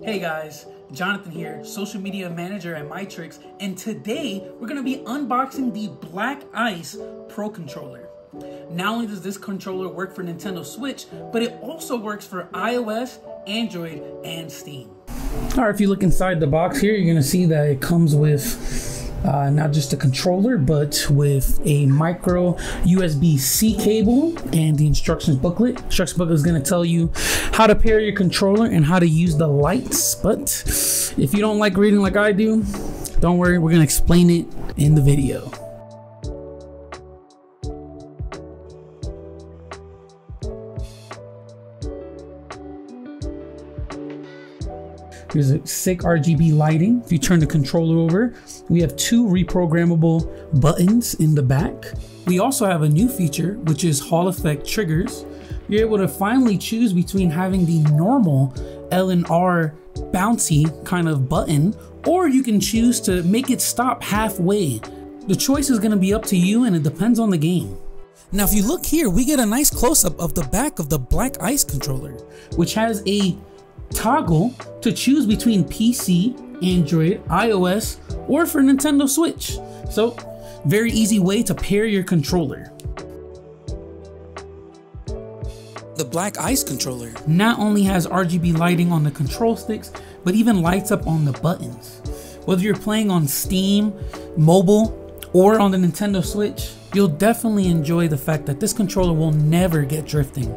Hey guys, Jonathan here, social media manager at Mytrix, and today we're going to be unboxing the Black Ice Pro controller. Not only does this controller work for Nintendo Switch, but it also works for iOS, Android, and Steam. Alright, if you look inside the box here, you're going to see that it comes with not just a controller, but with a micro USB-C cable and the instructions booklet. Instructions booklet is going to tell you how to pair your controller and how to use the lights. But if you don't like reading like I do, don't worry, we're going to explain it in the video. Here's a sick RGB lighting. If you turn the controller over, we have two reprogrammable buttons in the back. We also have a new feature, which is Hall effect triggers. You're able to finally choose between having the normal L and R bouncy kind of button, or you can choose to make it stop halfway. The choice is going to be up to you, and it depends on the game. Now, if you look here, we get a nice close-up of the back of the Black Ice controller, which has a toggle to choose between PC, Android, iOS, or for Nintendo Switch. So, very easy way to pair your controller. The Black Ice controller not only has RGB lighting on the control sticks, but even lights up on the buttons. Whether you're playing on Steam, mobile, or on the Nintendo Switch, you'll definitely enjoy the fact that this controller will never get drifting.